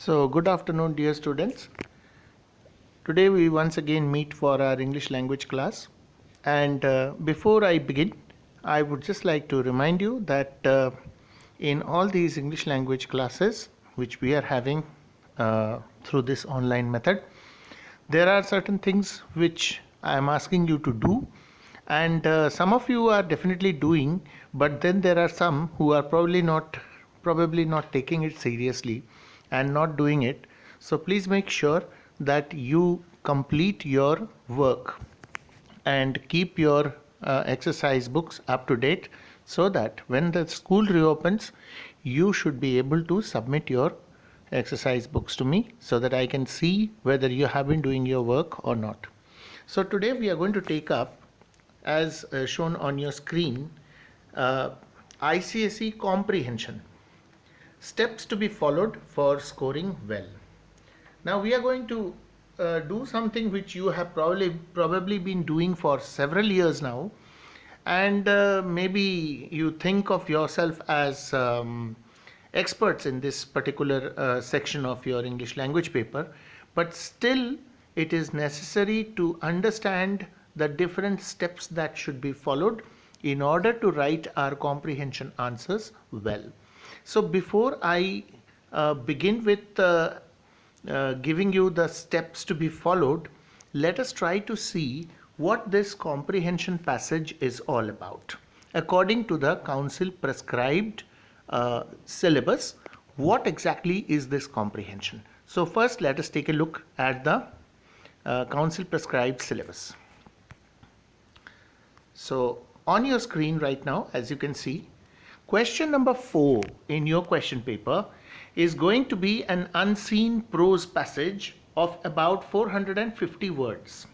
So, good afternoon, dear students. Today we once again meet for our English language class. And before I begin, I would just like to remind you that in all these English language classes, which we are having through this online method, there are certain things which I am asking you to do, and some of you are definitely doing, but then there are some who are probably not taking it seriously and not doing it. So please make sure that you complete your work and keep your exercise books up to date, so that when the school reopens you should be able to submit your exercise books to me so that I can see whether you have been doing your work or not. So today we are going to take up, as shown on your screen, ICSE comprehension, steps to be followed for scoring well. Now we are going to do something which you have probably been doing for several years now, and maybe you think of yourself as experts in this particular section of your English language paper, but still it is necessary to understand the different steps that should be followed in order to write our comprehension answers well. So before I begin with giving you the steps to be followed, let us try to see what this comprehension passage is all about. According to the council prescribed syllabus, what exactly is this comprehension? So first let us take a look at the council prescribed syllabus. So on your screen right now, as you can see, question number 4 in your question paper is going to be an unseen prose passage of about 450 words.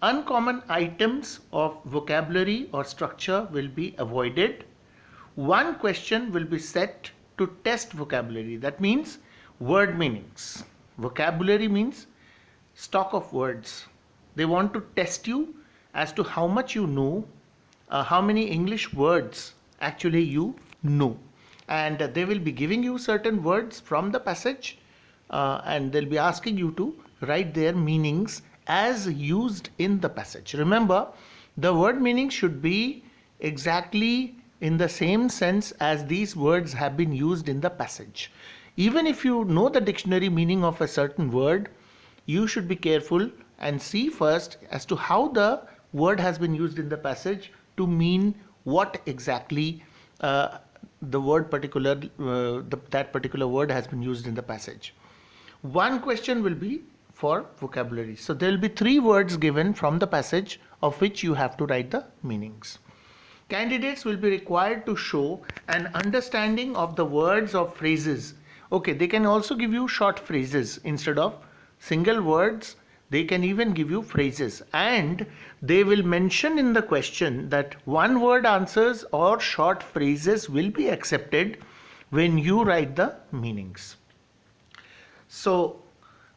Uncommon items of vocabulary or structure will be avoided. One question will be set to test vocabulary. That means word meanings. Vocabulary means stock of words. They want to test you as to how much you know, how many English words actually you know. And they will be giving you certain words from the passage, and they'll be asking you to write their meanings as used in the passage. Remember, the word meaning should be exactly in the same sense as these words have been used in the passage. Even if you know the dictionary meaning of a certain word, you should be careful and see first as to how the word has been used in the passage to mean what exactly that particular word has been used in the passage. One question will be for vocabulary. So there will be 3 words given from the passage, of which you have to write the meanings. Candidates will be required to show an understanding of the words or phrases. Okay, they can also give you short phrases instead of single words. They can even give you phrases, and they will mention in the question that one word answers or short phrases will be accepted when you write the meanings. So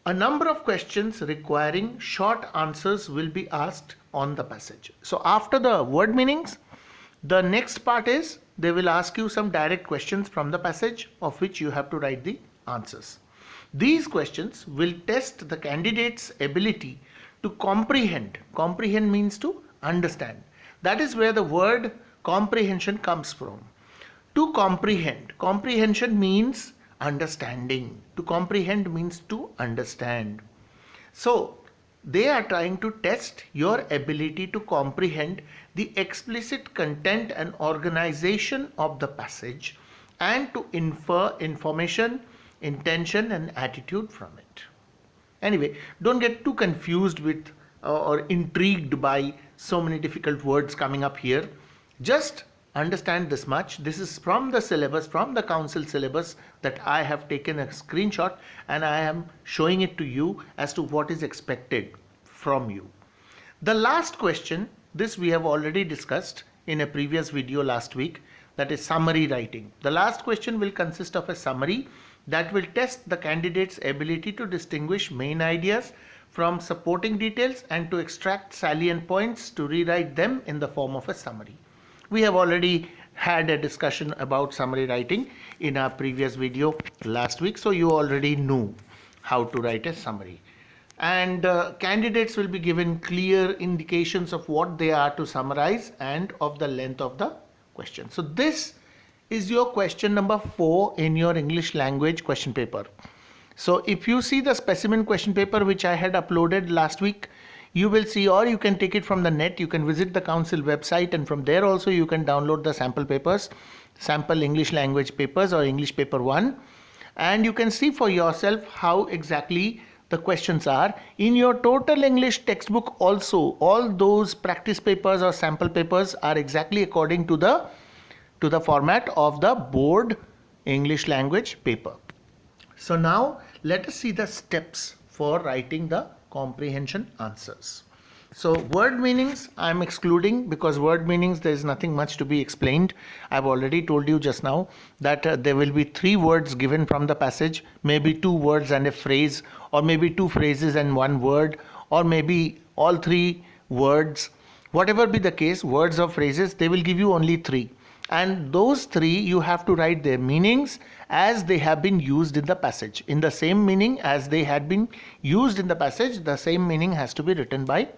a number of questions requiring short answers will be asked on the passage. So after the word meanings, the next part is they will ask you some direct questions from the passage, of which you have to write the answers. These questions will test the candidate's ability to comprehend. Comprehend means to understand. That is where the word comprehension comes from. To comprehend. Comprehension means understanding. To comprehend means to understand. So they are trying to test your ability to comprehend the explicit content and organization of the passage, and to infer information, intention and attitude from it. Anyway, don't get too confused with or intrigued by so many difficult words coming up here. Just understand this much. This is from the syllabus, from the council syllabus, that I have taken a screenshot and I am showing it to you as to what is expected from you. The last question, this we have already discussed in a previous video last week, that is summary writing. The last question will consist of a summary that will test the candidate's ability to distinguish main ideas from supporting details and to extract salient points to rewrite them in the form of a summary. We have already had a discussion about summary writing in our previous video last week, so you already knew how to write a summary. And candidates will be given clear indications of what they are to summarize and of the length of the question. So this is your question number 4 in your English language question paper. So if you see the specimen question paper which I had uploaded last week, you will see, or you can take it from the net, you can visit the council website, and from there also you can download the sample papers, sample English language papers or English paper 1, and you can see for yourself how exactly the questions are. In your total English textbook also, all those practice papers or sample papers are exactly according to the format of the board English language paper. So now let us see the steps for writing the comprehension answers. So word meanings I am excluding, because word meanings there is nothing much to be explained. I have already told you just now that there will be 3 words given from the passage, maybe 2 words and a phrase, or maybe 2 phrases and 1 word, or maybe all 3 words. Whatever be the case, words or phrases, they will give you only 3. And those 3 you have to write their meanings as they have been used in the passage. In the same meaning as they had been used in the passage, the same meaning has to be written by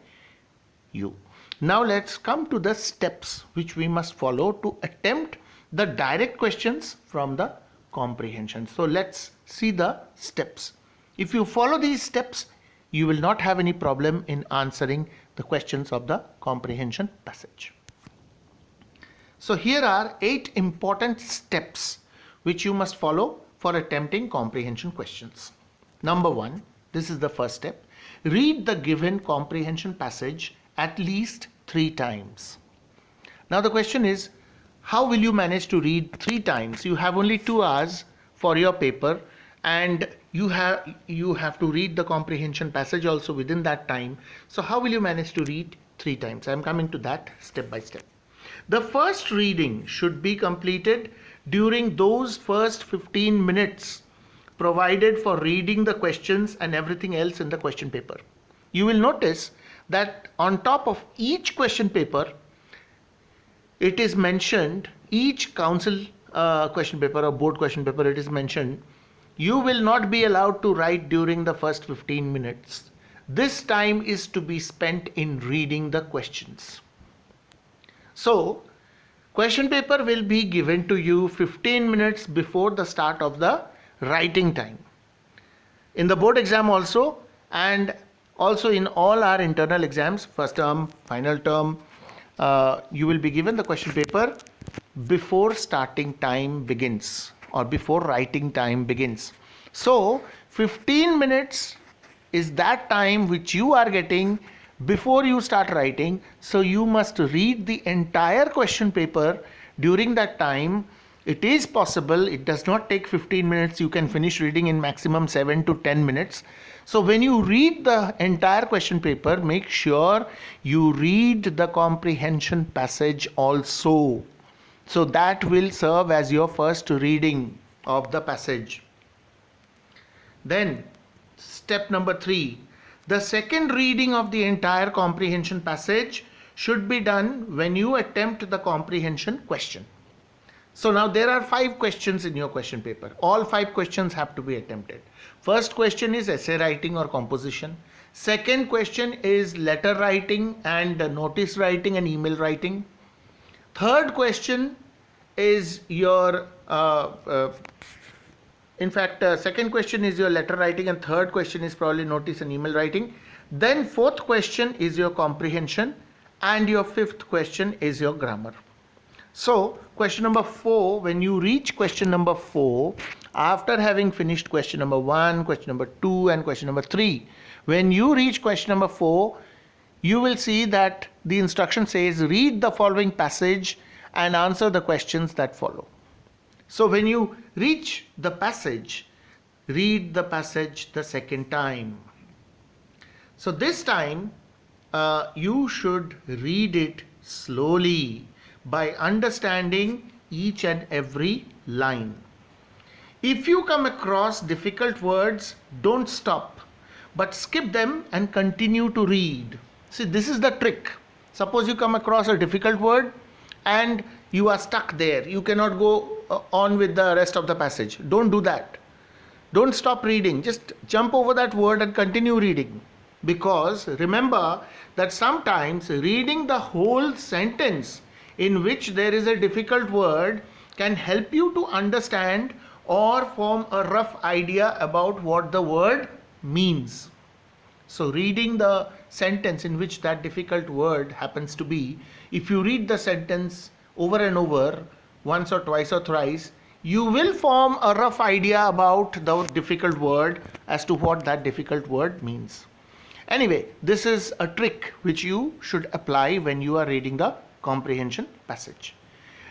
you. Now let's come to the steps which we must follow to attempt the direct questions from the comprehension. So let's see the steps. If you follow these steps, you will not have any problem in answering the questions of the comprehension passage. So here are 8 important steps which you must follow for attempting comprehension questions. Number 1, this is the first step. Read the given comprehension passage at least 3 times. Now the question is, how will you manage to read 3 times? You have only 2 hours for your paper, and you have to read the comprehension passage also within that time. So how will you manage to read 3 times? I am coming to that step by step. The first reading should be completed during those first 15 minutes provided for reading the questions and everything else in the question paper. You will notice that on top of each question paper, it is mentioned, each council question paper or board question paper, it is mentioned, you will not be allowed to write during the first 15 minutes. This time is to be spent in reading the questions. So, question paper will be given to you 15 minutes before the start of the writing time. In the board exam also, and also in all our internal exams, first term, final term, you will be given the question paper before starting time begins or before writing time begins. So 15 minutes is that time which you are getting before you start writing. So you must read the entire question paper during that time. It is possible, it does not take 15 minutes, you can finish reading in maximum 7 to 10 minutes. So when you read the entire question paper, make sure you read the comprehension passage also. So that will serve as your first reading of the passage. Then step number 3. The second reading of the entire comprehension passage should be done when you attempt the comprehension question. So now there are 5 questions in your question paper. All 5 questions have to be attempted. First question is essay writing or composition. Second question is letter writing and notice writing and email writing. Third question is your second question is your letter writing, and third question is probably notice and email writing. Then fourth question is your comprehension, and your fifth question is your grammar. So question number 4, when you reach question number 4, after having finished question number 1, question number 2 and question number 3, when you reach question number 4, you will see that the instruction says read the following passage and answer the questions that follow. So when you reach the passage, read the passage the second time. So this time you should read it slowly by understanding each and every line. If you come across difficult words, don't stop, but skip them and continue to read. See, this is the trick. Suppose you come across a difficult word and you are stuck there. You cannot go on with the rest of the passage. Don't do that. Don't stop reading. Just jump over that word and continue reading. Because remember that sometimes reading the whole sentence in which there is a difficult word can help you to understand or form a rough idea about what the word means. So reading the sentence in which that difficult word happens to be, if you read the sentence over and over, once or twice or thrice, you will form a rough idea about the difficult word as to what that difficult word means. Anyway, this is a trick which you should apply when you are reading the comprehension passage.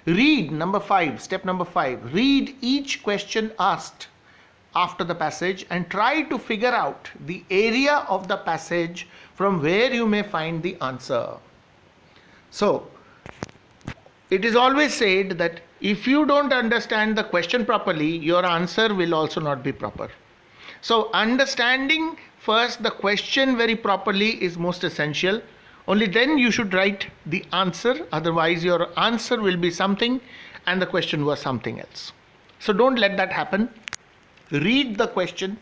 Read, step number 5, read each question asked after the passage and try to figure out the area of the passage from where you may find the answer. So, it is always said that if you don't understand the question properly, your answer will also not be proper. So, understanding first the question very properly is most essential. Only then you should write the answer, otherwise your answer will be something and the question was something else. So don't let that happen. Read the question.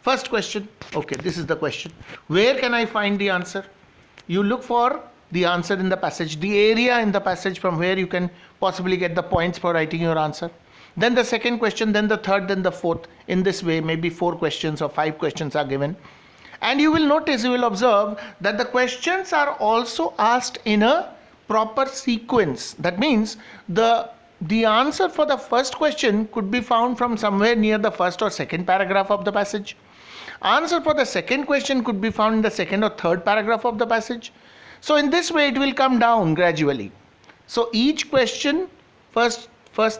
First question, okay, this is the question. Where can I find the answer? You look for the answer in the passage, the area in the passage from where you can possibly get the points for writing your answer. Then the second question, then the third, then the fourth. In this way, maybe 4 questions or 5 questions are given. And you will notice, you will observe that the questions are also asked in a proper sequence. That means the answer for the first question could be found from somewhere near the first or second paragraph of the passage. Answer for the second question could be found in the second or third paragraph of the passage. So in this way it will come down gradually. So each question, first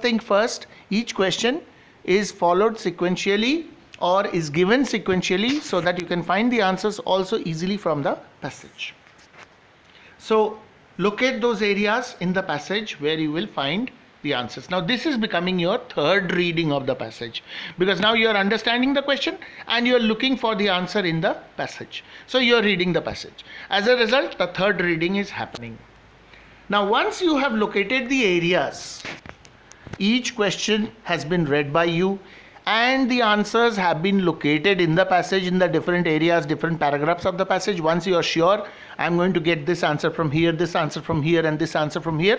thing first, each question is followed sequentially or is given sequentially so that you can find the answers also easily from the passage. So locate those areas in the passage where you will find the answers. Now this is becoming your third reading of the passage, because now you are understanding the question and you are looking for the answer in the passage. So you are reading the passage. As a result, the third reading is happening. Now once you have located the areas, each question has been read by you and the answers have been located in the passage, in the different areas, different paragraphs of the passage. Once you are sure, I am going to get this answer from here, this answer from here and this answer from here.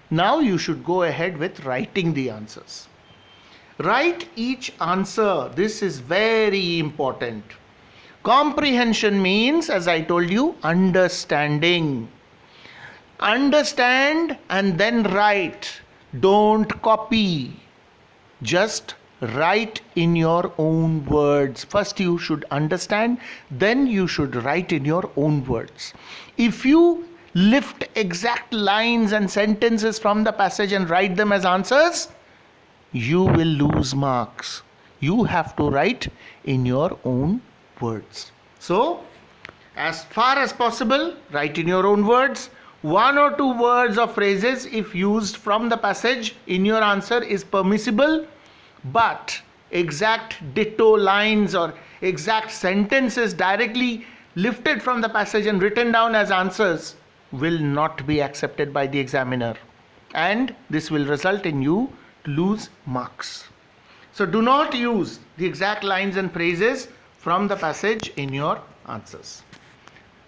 Now you should go ahead with writing the answers. Write each answer. This is very important. Comprehension means, as I told you, understanding. Understand and then write. Don't copy. Just write in your own words. First you should understand, then you should write in your own words. If you lift exact lines and sentences from the passage and write them as answers, you will lose marks. You have to write in your own words. So, as far as possible, write in your own words. 1 or 2 words or phrases, if used from the passage in your answer, is permissible, but exact ditto lines or exact sentences directly lifted from the passage and written down as answers will not be accepted by the examiner, and this will result in you to lose marks. So do not use the exact lines and phrases from the passage in your answers.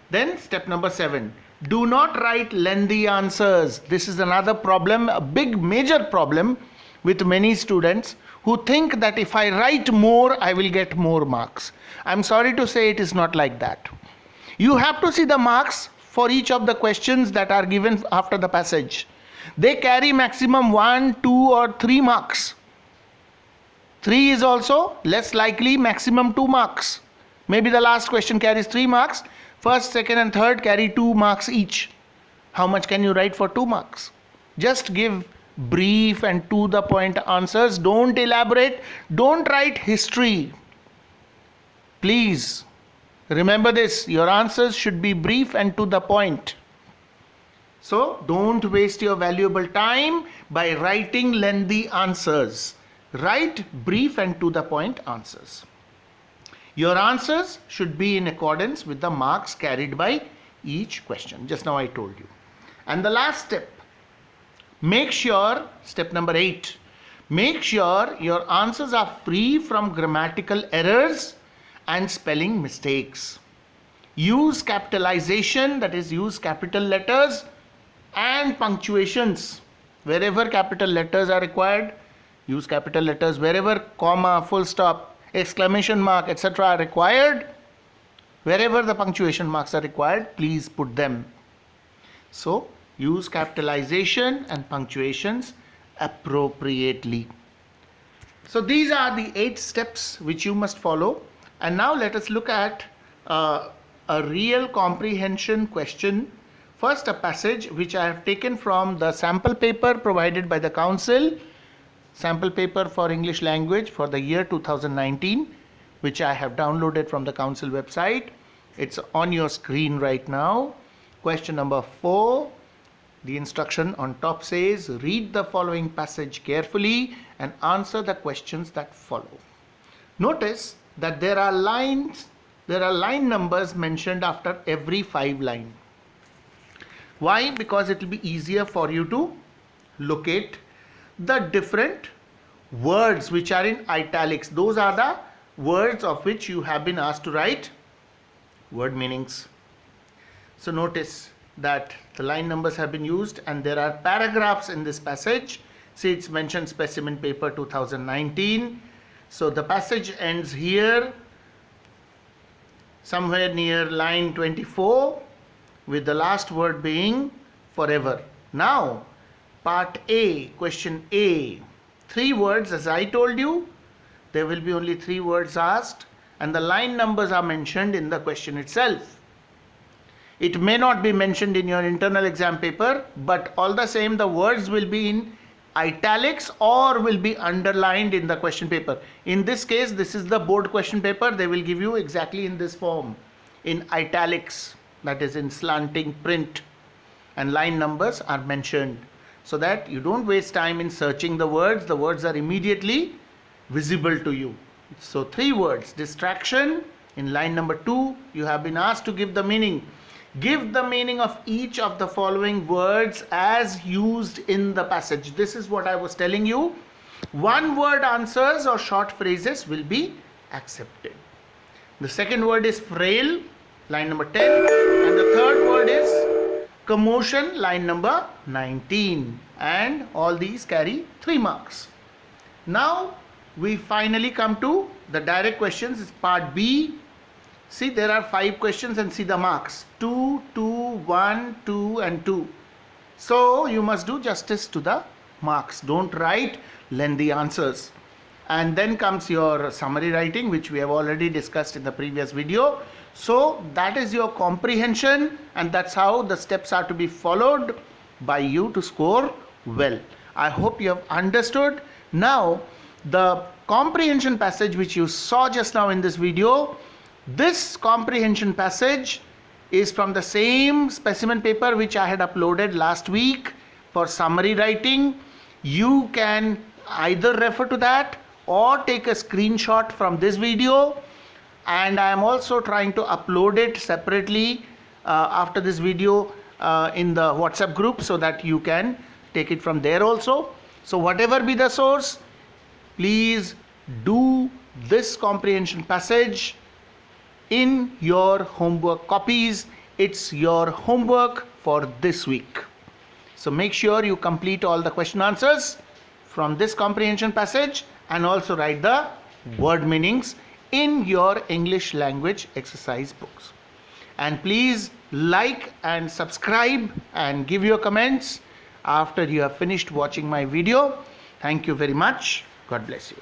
Then step number 7, do not write lengthy answers. This is another problem, a big major problem with many students who think that if I write more, I will get more marks. I'm sorry to say it is not like that. You have to see the marks for each of the questions that are given after the passage. They carry maximum 1, 2 or 3 marks. 3 is also less likely, maximum 2 marks. Maybe the last question carries 3 marks. First, second and third carry 2 marks each. How much can you write for 2 marks? Just give brief and to the point answers. Don't elaborate. Don't write history. Please remember this. Your answers should be brief and to the point. So don't waste your valuable time by writing lengthy answers. Write brief and to the point answers. Your answers should be in accordance with the marks carried by each question. Just now I told you. And the last step, Make sure, step number 8, make sure your answers are free from grammatical errors and spelling mistakes. Use capitalization, that is, use capital letters and punctuations. Wherever capital letters are required, use capital letters. Wherever comma, full stop, exclamation mark, etc. are required, wherever the punctuation marks are required, please put them. So, use capitalization and punctuations appropriately. So, these are the 8 steps which you must follow. And now let us look at a real comprehension question. First, a passage which I have taken from the sample paper provided by the Council, sample paper for English language for the year 2019, which I have downloaded from the Council website. It's on your screen right now. Question number 4. The instruction on top says, read the following passage carefully and answer the questions that follow. Notice that there are line numbers mentioned after every 5 lines. Why? Because it will be easier for you to locate the different words which are in italics. Those are the words of which you have been asked to write word meanings. So notice that the line numbers have been used and there are paragraphs in this passage. See, it's mentioned specimen paper 2019. So the passage ends here, somewhere near line 24, with the last word being forever. Now, part A, question A. 3 words, as I told you, there will be only 3 words asked, and the line numbers are mentioned in the question itself. It may not be mentioned in your internal exam paper, but all the same, the words will be in italics or will be underlined in the question paper. In this case, this is the board question paper. They will give you exactly in this form, in italics, that is in slanting print, and line numbers are mentioned so that you don't waste time in searching the words. The words are immediately visible to you. So 3 words, distraction. In line number 2, you have been asked to give the meaning. Give the meaning of each of the following words as used in the passage. This is what I was telling you. 1 word answers or short phrases will be accepted. The second word is frail, line number 10, and the third word is commotion, line number 19, and all these carry 3 marks. Now we finally come to the direct questions. It's part B. See, there are 5 questions and see the marks, 2, 2, 1, 2 and 2. So you must do justice to the marks. Don't write lengthy answers. And then comes your summary writing, which we have already discussed in the previous video. So that is your comprehension, and that's how the steps are to be followed by you to score well. I hope you have understood. Now, the comprehension passage which you saw just now in this video, this comprehension passage is from the same specimen paper which I had uploaded last week for summary writing. You can either refer to that or take a screenshot from this video, and I am also trying to upload it separately after this video in the WhatsApp group so that you can take it from there also. So whatever be the source, please do this comprehension passage in your homework copies. It's your homework for this week. So make sure you complete all the question answers from this comprehension passage and also write the word meanings in your English language exercise books. And please like and subscribe and give your comments after you have finished watching my video. Thank you very much. God bless you.